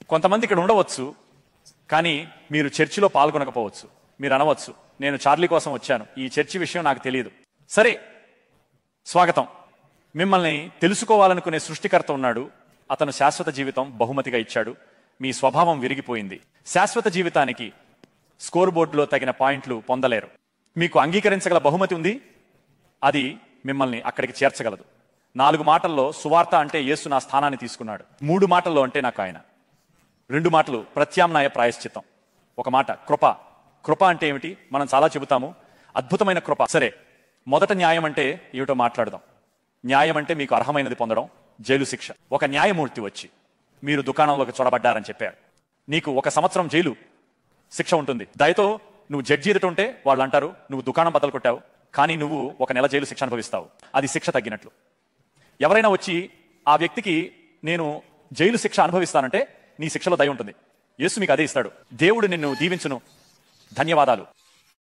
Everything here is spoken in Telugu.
కొంతమంది ఇక్కడ ఉండవచ్చు, కానీ మీరు చర్చిలో పాల్గొనకపోవచ్చు. మీరు అనవచ్చు, నేను చార్లీ కోసం వచ్చాను, ఈ చర్చి విషయం నాకు తెలియదు. సరే, స్వాగతం. మిమ్మల్ని తెలుసుకోవాలనుకునే సృష్టికర్త ఉన్నాడు. అతను శాశ్వత జీవితం బహుమతిగా ఇచ్చాడు. మీ స్వభావం విరిగిపోయింది. శాశ్వత జీవితానికి స్కోర్ బోర్డులో తగిన పాయింట్లు పొందలేరు. మీకు అంగీకరించగల బహుమతి ఉంది, అది మిమ్మల్ని అక్కడికి చేర్చగలదు. 4 మాటల్లో సువార్త అంటే యేసు నా స్థానాన్ని తీసుకున్నాడు. 3 మాటల్లో అంటే నాకు ఆయన. 2 మాటలు ప్రత్యామ్నాయ ప్రాయశ్చిత్తం. 1 మాట కృప. కృప అంటే ఏమిటి? మనం చాలా చెబుతాము, అద్భుతమైన కృప. సరే, మొదట న్యాయం అంటే ఏమిటో మాట్లాడదాం. న్యాయం అంటే మీకు అర్హమైనది పొందడం, జైలు శిక్ష. ఒక న్యాయమూర్తి వచ్చి మీరు దుకాణంలోకి చొరబడ్డారని చెప్పారు, నీకు 1 సంవత్సరం జైలు శిక్ష ఉంటుంది. దయతో నువ్వు జడ్జి ఎదుట ఉంటే వాళ్ళు అంటారు, నువ్వు దుకాణం బద్దలు కొట్టావు, కానీ నువ్వు 1 నెల జైలు శిక్ష అనుభవిస్తావు. అది శిక్ష తగ్గినట్లు. ఎవరైనా వచ్చి ఆ వ్యక్తికి నేను జైలు శిక్ష అనుభవిస్తానంటే నీ శిక్షలో దయ ఉంటుంది. యేసు మీకు అదే ఇస్తాడు. దేవుడు నిన్ను దీవించును, ధన్యవాదాలు.